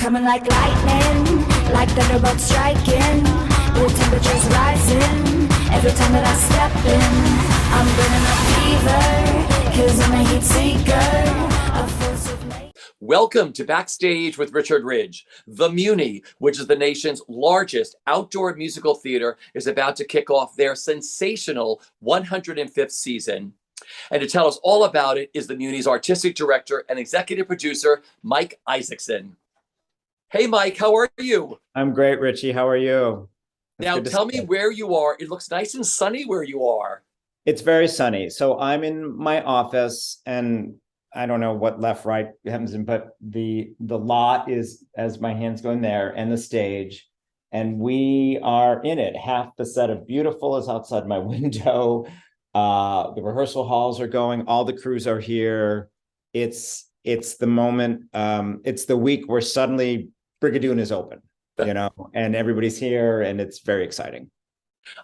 coming like lightning, like thunderbolts striking. The temperature's rising every time that I step in. I'm burning up fever, 'cause I'm a heat seeker, a force of nature. Welcome to Backstage with Richard Ridge. The MUNY, which is the nation's largest outdoor musical theater, is about to kick off their sensational 105th season. And to tell us all about it is the MUNY's artistic director and executive producer, Mike Isaacson. Hey, Mike, how are you? I'm great, Richie. How are you? Now, tell me where you are. It looks nice and sunny where you are. It's very sunny. So I'm in my office, and I don't know what left, right happens, but the lot is, as my hands go in there, and the stage, and we are in it. Half the set of Beautiful is outside my window. The rehearsal halls are going. All the crews are here. It's the moment. It's the week where suddenly Brigadoon is open, and everybody's here, and it's very exciting.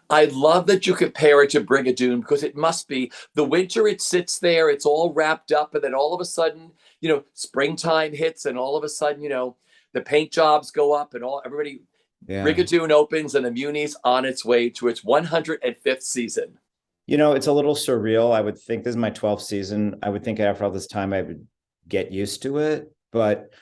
I love that you compare it to Brigadoon, because it must be the winter. It sits there, it's all wrapped up, and then all of a sudden, springtime hits, and all of a sudden, the paint jobs go up, and everybody. Yeah. Brigadoon opens, and the MUNY's on its way to its 105th season. It's a little surreal. I would think this is my 12th season. I would think after all this time I would get used to it, but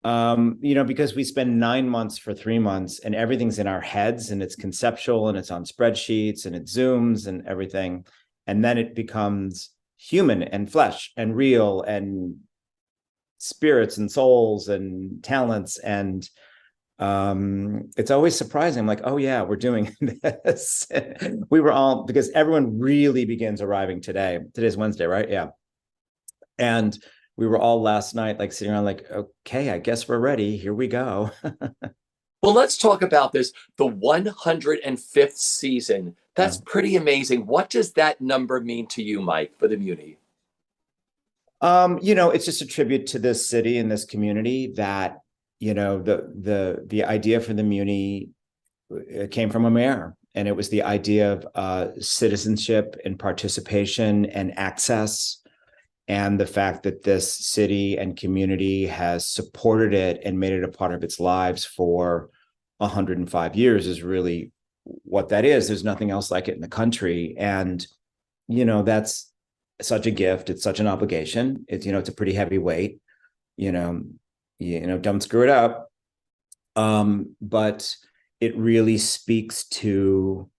because we spend 9 months for 3 months, and everything's in our heads, and it's conceptual, and it's on spreadsheets, and it zooms and everything. And then it becomes human and flesh and real and spirits and souls and talents. And it's always surprising. I'm like, oh yeah, we're doing this. We were all, because everyone really begins arriving today. Today's Wednesday, right? Yeah. And we were all last night, like sitting around like, okay, I guess we're ready. Here we go. Well, let's talk about this. The 105th season. That's pretty amazing. What does that number mean to you, Mike, for the MUNY? It's just a tribute to this city and this community that, the idea for the MUNY came from a mayor. And it was the idea of citizenship and participation and access. And the fact that this city and community has supported it and made it a part of its lives for 105 years is really what that is. There's nothing else like it in the country. And, that's such a gift. It's such an obligation. It's, it's a pretty heavy weight, don't screw it up. But it really speaks to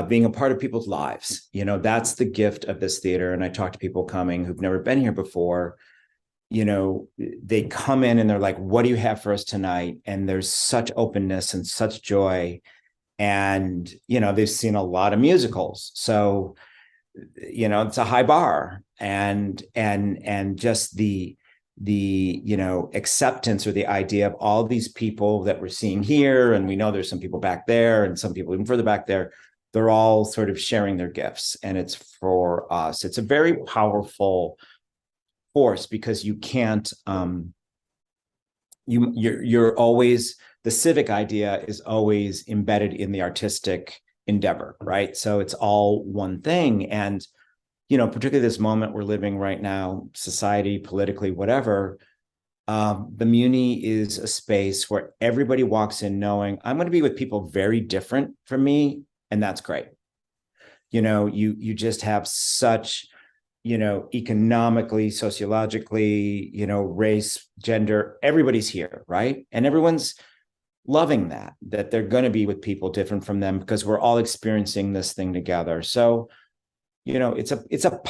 being a part of people's lives. That's the gift of this theater. And I talk to people coming who've never been here before. They come in and they're like, what do you have for us tonight? And there's such openness and such joy. And, they've seen a lot of musicals. So, it's a high bar, and just the acceptance, or the idea of all these people that we're seeing here. And we know there's some people back there and some people even further back there. They're all sort of sharing their gifts, and it's for us. It's a very powerful force, because you can't, you're always, the civic idea is always embedded in the artistic endeavor, right? So it's all one thing. And, particularly this moment we're living right now, society, politically, whatever, the MUNY is a space where everybody walks in knowing I'm going to be with people very different from me. And that's great. You just have such, economically, sociologically, race, gender, everybody's here, right? And everyone's loving that they're going to be with people different from them, because we're all experiencing this thing together. So, it's a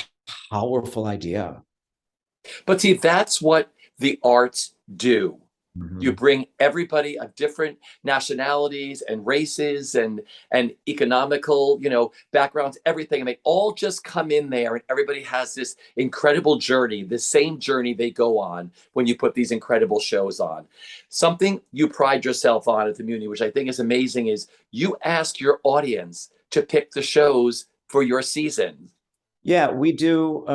powerful idea. But see, that's what the arts do. Mm-hmm. You bring everybody of different nationalities and races and economical, backgrounds, everything. And they all just come in there, and everybody has this incredible journey, the same journey they go on when you put these incredible shows on. Something you pride yourself on at the MUNY, which I think is amazing, is you ask your audience to pick the shows for your season. Yeah, we do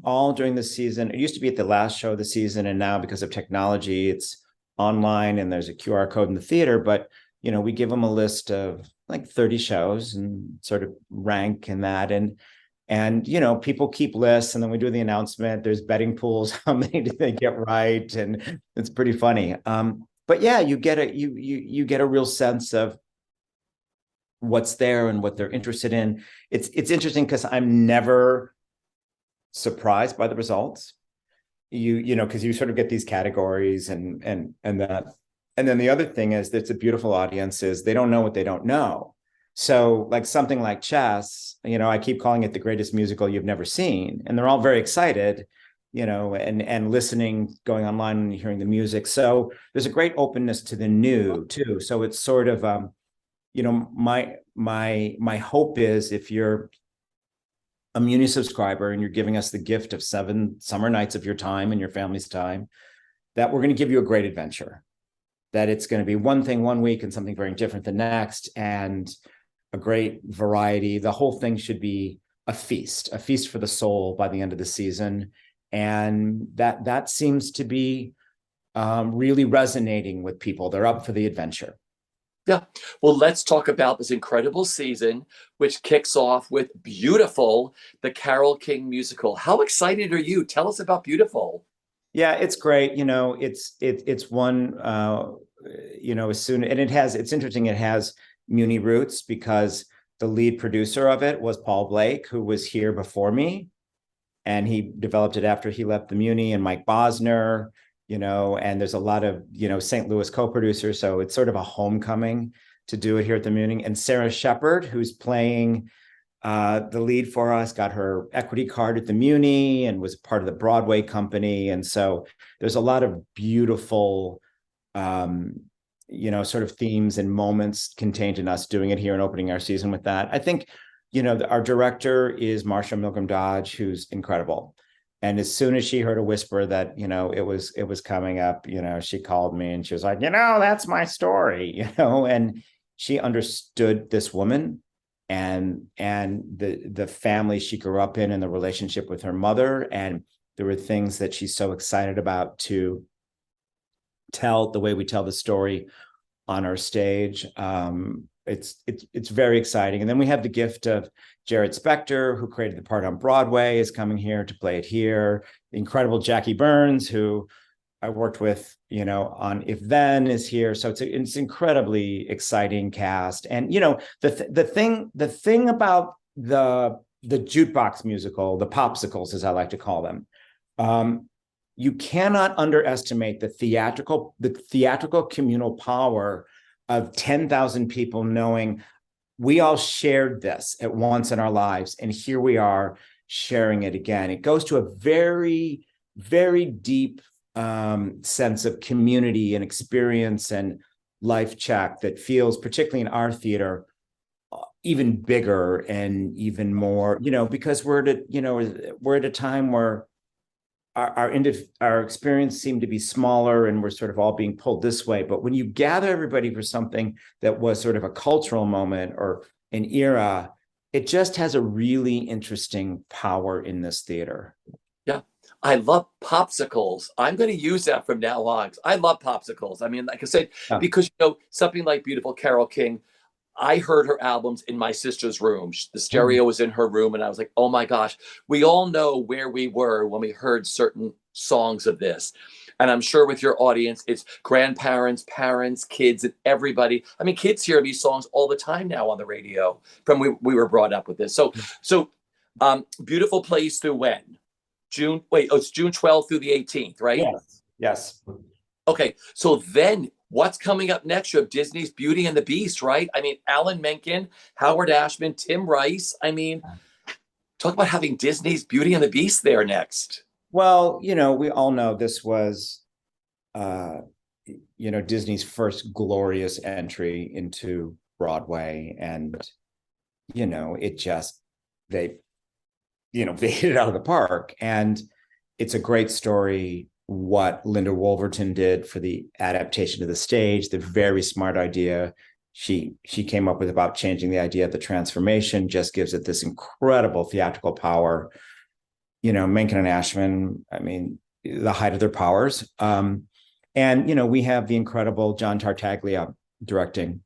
all during the season. It used to be at the last show of the season, and now because of technology, it's online and there's a QR code in the theater. But, we give them a list of like 30 shows and sort of rank in that. And people keep lists, and then we do the announcement. There's betting pools. How many do they get right? And it's pretty funny. but yeah, you get a real sense of what's there and what they're interested in. It's interesting because I'm never surprised by the results. Because you sort of get these categories and that. And then the other thing is that's a beautiful audience is they don't know what they don't know. So like something like chess, I keep calling it the greatest musical you've never seen. And they're all very excited, and listening, going online and hearing the music. So there's a great openness to the new too. So it's sort of, my hope is if you're a MUNY subscriber and you're giving us the gift of 7 summer nights of your time and your family's time, that we're going to give you a great adventure, that it's going to be one thing one week and something very different the next, and a great variety. The whole thing should be a feast for the soul by the end of the season. And that seems to be really resonating with people. They're up for the adventure. Yeah. Well, let's talk about this incredible season, which kicks off with Beautiful, the Carole King musical. How excited are you? Tell us about Beautiful. Yeah, it's great. It's one, as soon, and it's interesting. It has MUNY roots because the lead producer of it was Paul Blake, who was here before me. And he developed it after he left the MUNY, and Mike Bosner, and there's a lot of, St. Louis co-producers. So it's sort of a homecoming to do it here at the MUNY. And Sarah Shepard, who's playing the lead for us, got her equity card at the MUNY and was part of the Broadway company. And so there's a lot of beautiful, sort of themes and moments contained in us doing it here and opening our season with that. I think, our director is Marsha Milgram Dodge, who's incredible. And as soon as she heard a whisper that, it was coming up, she called me and she was like, that's my story, and she understood this woman and the family she grew up in and the relationship with her mother. And there were things that she's so excited about to tell the way we tell the story on our stage. It's very exciting. And then we have the gift of Jared Spector, who created the part on Broadway, is coming here to play it here. The incredible Jackie Burns, who I worked with, on If Then, is here. So it's incredibly exciting cast. And the thing about the jukebox musical, the popsicles, as I like to call them, you cannot underestimate the theatrical communal power of 10,000 people knowing we all shared this at once in our lives, and here we are sharing it again. It goes to a very, very deep sense of community and experience and life check that feels, particularly in our theater, even bigger and even more, because we're at a time where our experience seemed to be smaller and we're sort of all being pulled this way. But when you gather everybody for something that was sort of a cultural moment or an era, it just has a really interesting power in this theater. Yeah. I love popsicles. I'm going to use that from now on. I love popsicles. I mean, like I said, because, something like Beautiful Carole King, I heard her albums in my sister's room. The stereo was in her room, and I was like, oh my gosh, we all know where we were when we heard certain songs of this. And I'm sure with your audience, it's grandparents, parents, kids, and everybody. I mean, kids hear these songs all the time now on the radio from we were brought up with this. So Beautiful plays through when? It's June 12th through the 18th, right? Yes. Okay, so then what's coming up next? You have Disney's Beauty and the Beast, right? I mean, Alan Menken, Howard Ashman, Tim Rice. I mean, talk about having Disney's Beauty and the Beast there next. Well, we all know this was, Disney's first glorious entry into Broadway. And, it just, they hit it out of the park. And it's a great story what Linda Wolverton did for the adaptation to the stage, the very smart idea she came up with about changing the idea of the transformation just gives it this incredible theatrical power. Menken and Ashman, I mean, the height of their powers. And, we have the incredible John Tartaglia directing.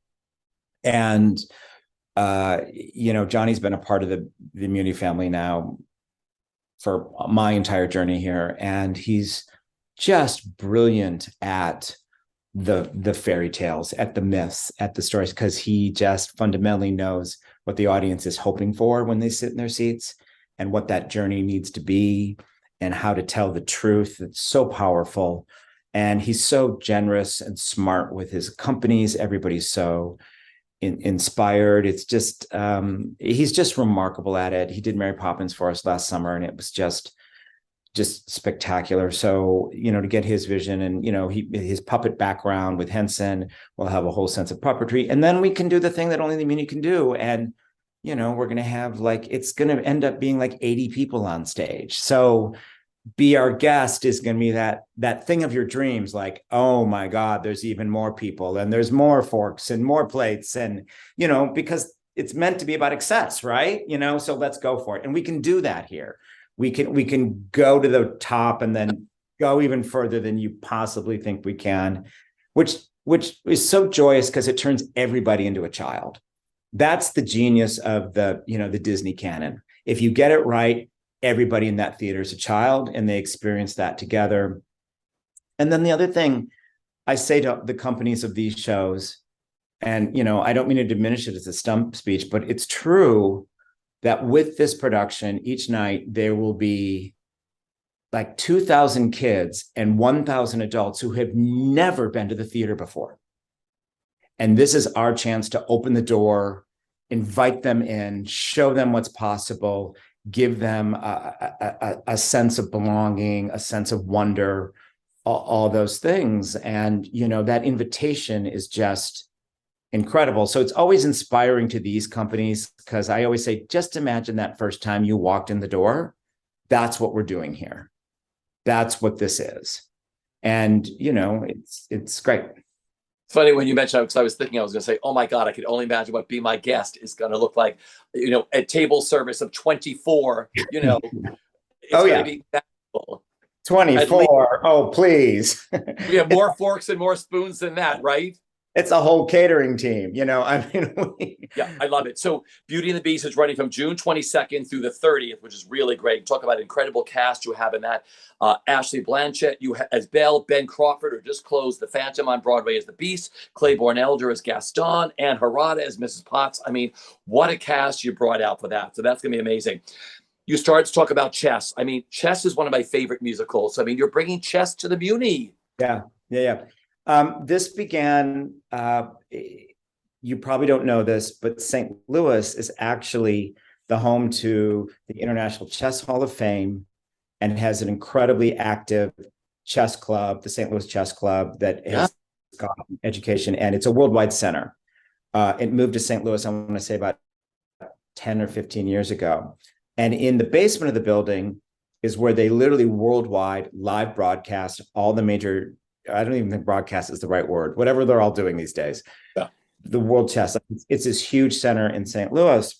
And, Johnny's been a part of the MUNY family now for my entire journey here. And he's just brilliant at the fairy tales, at the myths, at the stories, because he just fundamentally knows what the audience is hoping for when they sit in their seats, and what that journey needs to be, and how to tell the truth. It's so powerful. And he's so generous and smart with his companies. Everybody's so inspired. It's just, he's just remarkable at it. He did Mary Poppins for us last summer, and it was just spectacular. So, to get his vision, and, his puppet background with Henson, will have a whole sense of puppetry. And then we can do the thing that only the MUNY can do. And, we're going to have it's going to end up being 80 people on stage. So Be Our Guest is going to be that thing of your dreams. Oh my God, there's even more people, and there's more forks and more plates, and, because it's meant to be about excess, right? So let's go for it. And we can do that here. We can go to the top and then go even further than you possibly think we can, which is so joyous, because it turns everybody into a child. That's the genius of the Disney canon. If you get it right, everybody in that theater is a child, and they experience that together. And then the other thing I say to the companies of these shows, and, I don't mean to diminish it as a stump speech, but it's true that with this production, each night there will be 2,000 kids and 1,000 adults who have never been to the theater before. And this is our chance to open the door, invite them in, show them what's possible, give them a sense of belonging, a sense of wonder, all those things. And, that invitation is just incredible. So it's always inspiring to these companies, because I always say, just imagine that first time you walked in the door. That's what we're doing here. That's what this is. And, it's great. It's funny when you mentioned, because I was thinking, I was going to say, oh my God, I could only imagine what Be My Guest is going to look like, a table service of 24, it's oh, going yeah. to be magical. 24. Oh, please. We have more forks and more spoons than that, right? It's a whole catering team, Yeah, I love it. So Beauty and the Beast is running from June 22nd through the 30th, which is really great. Talk about an incredible cast you have in that. Ashley Blanchett as Belle, Ben Crawford, who just closed The Phantom on Broadway as the Beast, Claiborne Elder as Gaston, Anne Harada as Mrs. Potts. I mean, what a cast you brought out for that. So that's going to be amazing. You started to talk about Chess. I mean, Chess is one of my favorite musicals. I mean, you're bringing Chess to the MUNY. Yeah. This began, you probably don't know this, but St. Louis is actually the home to the International Chess Hall of Fame, and has an incredibly active chess club, the St. Louis Chess Club, that has got education, and it's a worldwide center. It moved to St. Louis, I want to say about 10 or 15 years ago. And in the basement of the building is where they literally worldwide live broadcast all the major, I don't even think broadcast is the right word, whatever they're all doing these days. Yeah. The World Chess. It's this huge center in St. Louis,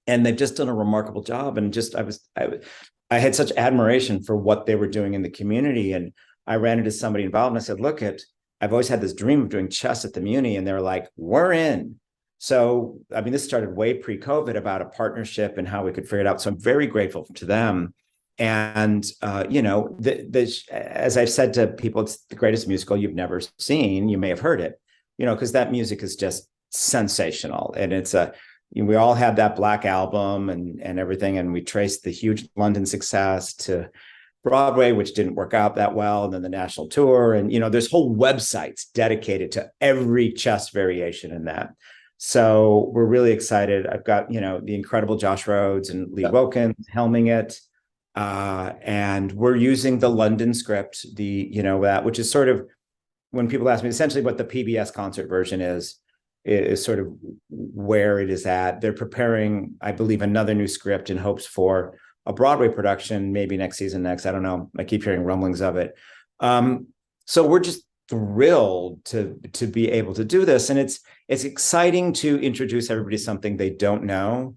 and they've just done a remarkable job. And just I had such admiration for what they were doing in the community. And I ran into somebody involved, and I said, look, I've always had this dream of doing chess at the MUNY. And they were like, we're in. So, I mean, this started way pre-COVID about a partnership and how we could figure it out. So I'm very grateful to them. And, as I've said to people, it's the greatest musical you've never seen. You may have heard it, because that music is just sensational. And we all had that Black Album and everything. And we traced the huge London success to Broadway, which didn't work out that well. And then the national tour. And, there's whole websites dedicated to every chess variation in that. So we're really excited. I've got, the incredible Josh Rhodes and Lee Wilkins helming it. And we're using the London script, that, which is sort of, when people ask me essentially what the PBS concert version is sort of where it is at. They're preparing, I believe, another new script in hopes for a Broadway production, maybe next season. I don't know. I keep hearing rumblings of it. So we're just thrilled to be able to do this. And it's exciting to introduce everybody to something they don't know.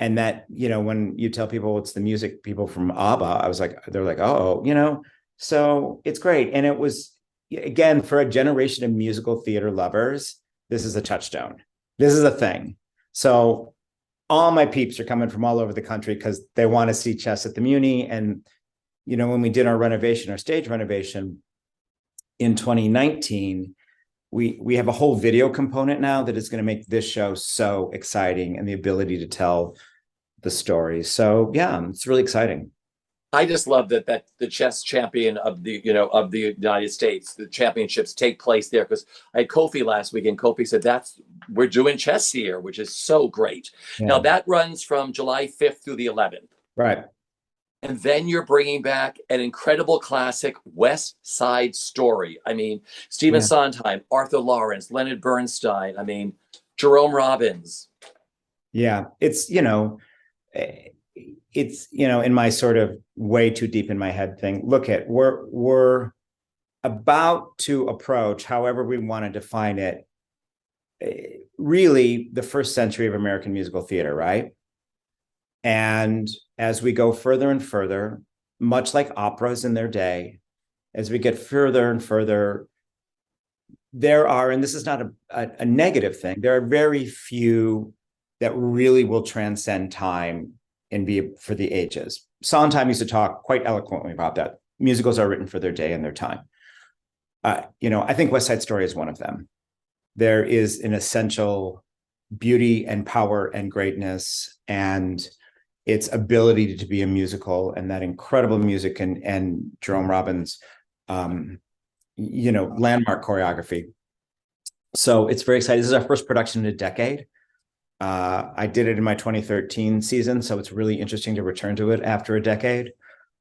And that, when you tell people it's the music people from ABBA, they're like, oh, so it's great. And it was, again, for a generation of musical theater lovers, this is a touchstone. This is a thing. So all my peeps are coming from all over the country because they want to see chess at the MUNY. And, when we did our stage renovation, in 2019, we have a whole video component now that is going to make this show so exciting, and the ability to tell the story. So yeah, it's really exciting. I just love that the chess champion of the of the United States, the championships take place there, because I had Kofi last week, and Kofi said we're doing chess here, which is so great. Yeah. Now that runs from July 5th through the 11th. Right. And then you're bringing back an incredible classic, West Side Story. I mean, Stephen Sondheim, Arthur Lawrence, Leonard Bernstein. I mean, Jerome Robbins. Yeah, it's in my sort of way too deep in my head thing. Look at we're about to approach, however we want to define it, really the first century of American musical theater, right? And as we go further and further, much like operas in their day, as we get further and further, there are, and this is not a negative thing, there are very few that really will transcend time and be for the ages. Sondheim used to talk quite eloquently about that. Musicals are written for their day and their time. I think West Side Story is one of them. There is an essential beauty and power and greatness and its ability to be a musical, and that incredible music and Jerome Robbins, landmark choreography. So it's very exciting. This is our first production in a decade. I did it in my 2013 season, so it's really interesting to return to it after a decade.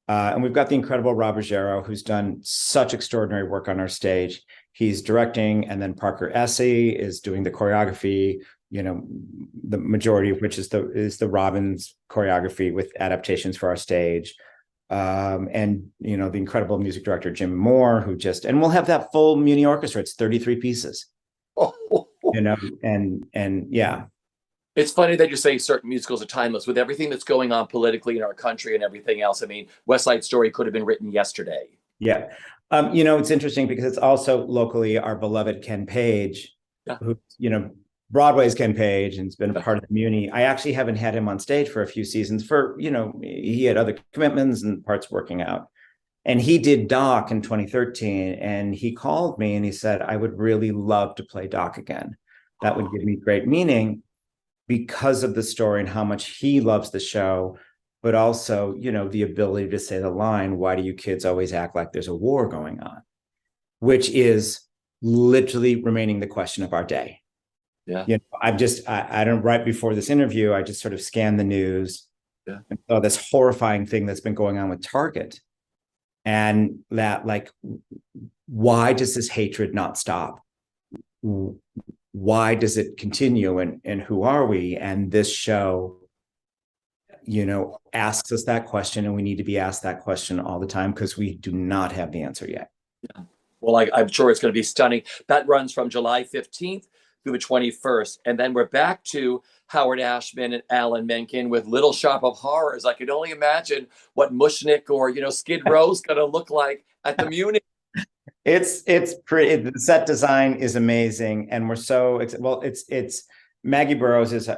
And we've got the incredible Rob Ruggiero, who's done such extraordinary work on our stage. He's directing, and then Parker Essie is doing the choreography, the majority of which is the Robbins choreography with adaptations for our stage. And the incredible music director, Jim Moore, and we'll have that full MUNY orchestra. It's 33 pieces, and yeah. It's funny that you say certain musicals are timeless. With everything that's going on politically in our country and everything else, I mean, West Side Story could have been written yesterday. Yeah. It's interesting because it's also locally our beloved Ken Page, who, Broadway's Ken Page, and has been a part of the MUNY. I actually haven't had him on stage for a few seasons he had other commitments and parts working out. And he did Doc in 2013, and he called me and he said, I would really love to play Doc again. That would give me great meaning, because of the story and how much he loves the show, but also, the ability to say the line, why do you kids always act like there's a war going on? Which is literally remaining the question of our day. Yeah. I don't, right before this interview, I just sort of scanned the news and saw this horrifying thing that's been going on with Target. And that, why does this hatred not stop? Why does it continue, and who are we? And this show, asks us that question, and we need to be asked that question all the time, because we do not have the answer yet. Yeah. Well, I'm sure it's going to be stunning. That runs from July 15th through the 21st. And then we're back to Howard Ashman and Alan Menken with Little Shop of Horrors. I could only imagine what Mushnick or, Skid Row's going to look like at the MUNY. It's pretty. The set design is amazing, and we're so it's Maggie Burrows is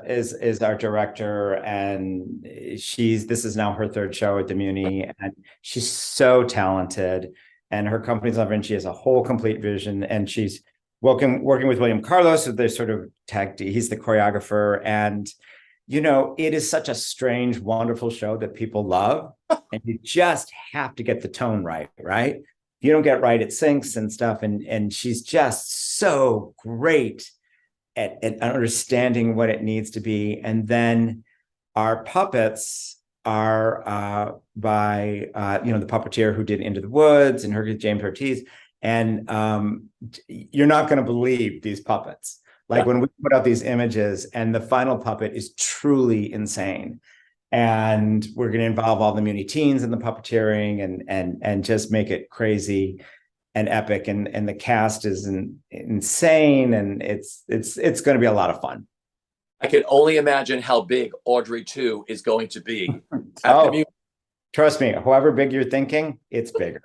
our director, and this is now her third show at the MUNY, and she's so talented, and her company's lovely, and she has a whole complete vision, and she's working with William Carlos, so they're sort of he's the choreographer, and it is such a strange, wonderful show that people love, and you just have to get the tone right. If you don't get it right, it sinks and stuff. And she's just so great at understanding what it needs to be. And then our puppets are by the puppeteer who did Into the Woods, and James Ortiz. And you're not going to believe these puppets. When we put out these images, and the final puppet is truly insane. And we're going to involve all the MUNY teens in the puppeteering and just make it crazy and epic. And the cast is insane, and it's going to be a lot of fun. I can only imagine how big Audrey 2 is going to be. Trust me, however big you're thinking, it's bigger.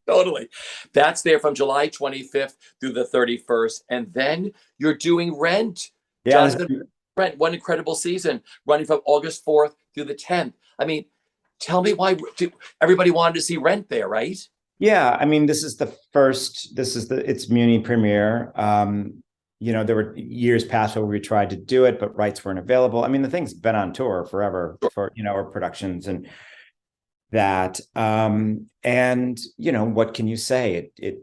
Totally. That's there from July 25th through the 31st. And then you're doing Rent. Yeah. Rent, one incredible season, running from August 4th through the 10th. I mean, tell me why everybody wanted to see Rent there, right? Yeah, I mean, it's MUNY premiere. There were years past where we tried to do it, but rights weren't available. I mean, the thing's been on tour forever for, our productions and that. And what can you say? It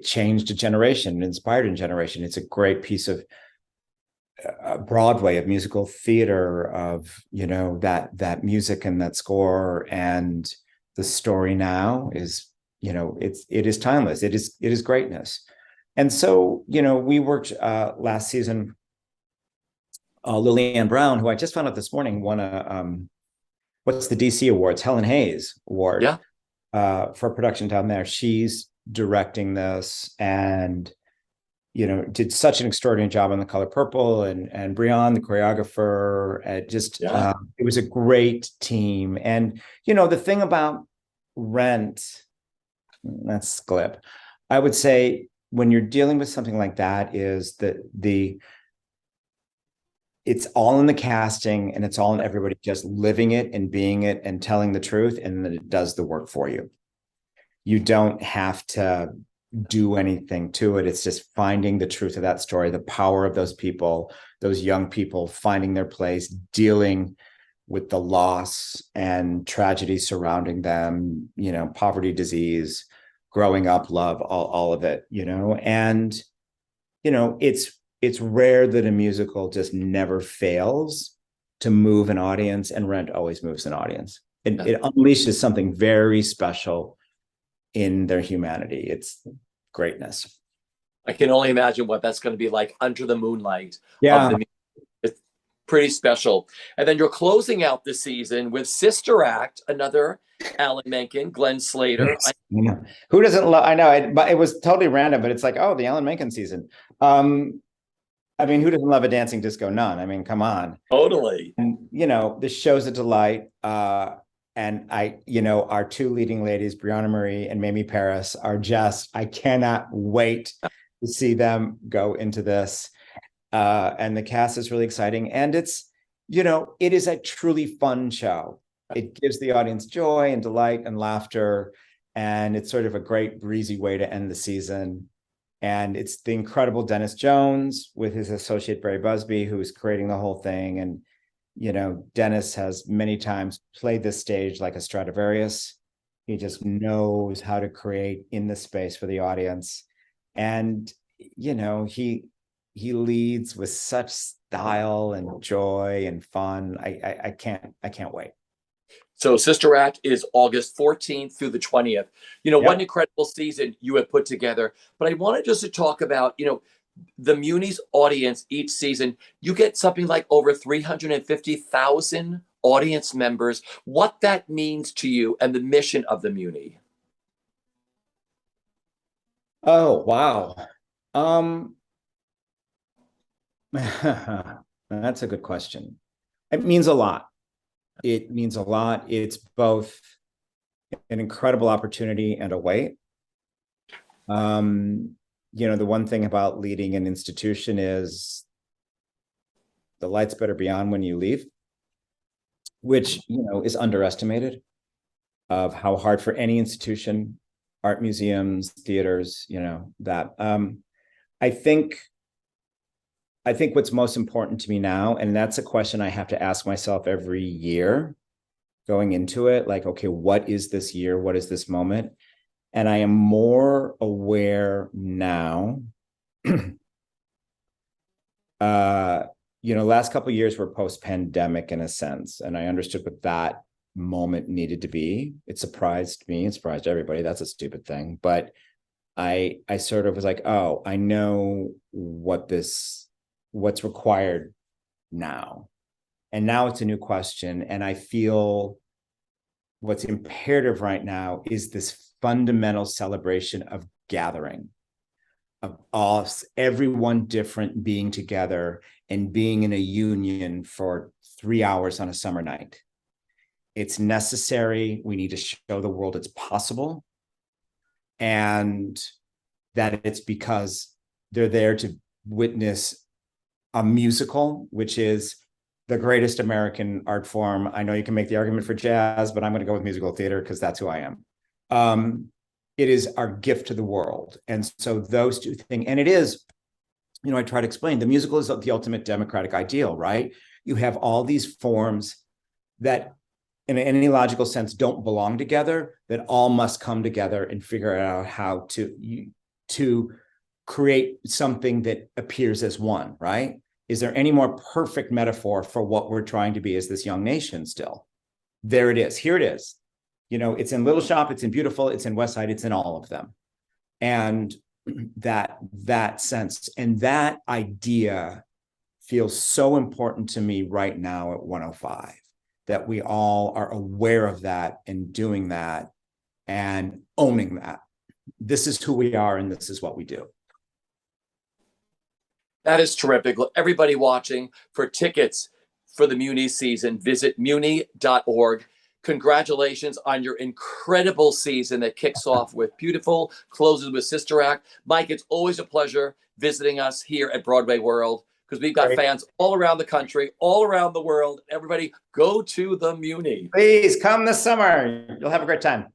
changed a generation, inspired a generation. It's a great piece of Broadway, of musical theater, of that music and that score, and the story now is it is timeless. It is greatness. And so we worked last season. Lillian Brown, who I just found out this morning, won a what's the DC Awards, Helen Hayes Award, Yeah. For production down there. She's directing this, and did such an extraordinary job on The Color Purple, and Brian, the choreographer. It was a great team. And the thing about Rent, that's glib, I would say, when you're dealing with something like that, is that it's all in the casting, and it's all in everybody just living it and being it and telling the truth, and then it does the work for you. You don't have to do anything to it. It's just finding the truth of that story, the power of those people, those young people finding their place, dealing with the loss and tragedy surrounding them, poverty, disease, growing up, love, all of it, and it's rare that a musical just never fails to move an audience, and Rent always moves an audience. It unleashes something very special in their humanity. It's greatness. I can only imagine what that's going to be like under the moonlight. Yeah. Of the music. It's pretty special. And then you're closing out the season with Sister Act, another Alan Menken, Glenn Slater. Yes. Who doesn't love? I know, but it was totally random. But it's like, oh, the Alan Menken season. I mean, who doesn't love a dancing disco nun? I mean, come on. Totally. And the show's a delight. And our two leading ladies, Brianna Marie and Mamie Paris, are I cannot wait to see them go into this. And the cast is really exciting. And it is a truly fun show. It gives the audience joy and delight and laughter. And it's sort of a great breezy way to end the season. And it's the incredible Dennis Jones with his associate Barry Busby, who is creating the whole thing. And Dennis has many times played this stage like a Stradivarius. He just knows how to create in the space for the audience. And, he leads with such style and joy and fun. I can't wait. So Sister Act is August 14th through the 20th. What an incredible season you have put together. But I wanted just to talk about, the MUNY's audience each season. You get something like over 350,000 audience members. What that means to you and the mission of the MUNY. Oh, wow. That's a good question. It means a lot. It means a lot. It's both an incredible opportunity and a weight. The one thing about leading an institution is the lights better be on when you leave, which, is underestimated, of how hard for any institution, art museums, theaters, that. I think what's most important to me now, and that's a question I have to ask myself every year going into it, like, okay, what is this year? What is this moment? And I am more aware now. Last couple of years were post-pandemic in a sense, and I understood what that moment needed to be. It surprised me, it surprised everybody. That's a stupid thing. But I sort of was like, oh, I know what's required now. And now it's a new question. And I feel what's imperative right now is this fundamental celebration of gathering, of us, everyone different, being together and being in a union for 3 hours on a summer night. It's necessary. We need to show the world it's possible, and that it's because they're there to witness a musical, which is the greatest American art form. I know you can make the argument for jazz, but I'm going to go with musical theater because that's who I am. It is our gift to the world. And so those two things, and it is, I try to explain, the musical is the ultimate democratic ideal, right? You have all these forms that in any logical sense don't belong together, that all must come together and figure out how to create something that appears as one, right? Is there any more perfect metaphor for what we're trying to be as this young nation still? There it is. Here it is. It's in Little Shop, it's in Beautiful, it's in West Side, it's in all of them. And that sense and that idea feels so important to me right now at 105, that we all are aware of that and doing that and owning that. This is who we are and this is what we do. That is terrific. Look, everybody watching, for tickets for the MUNY season, visit MUNY.org. Congratulations on your incredible season that kicks off with Beautiful, closes with Sister Act. Mike, it's always a pleasure visiting us here at Broadway World, because we've got fans all around the country, all around the world. Everybody go to the MUNY. Please come this summer. You'll have a great time.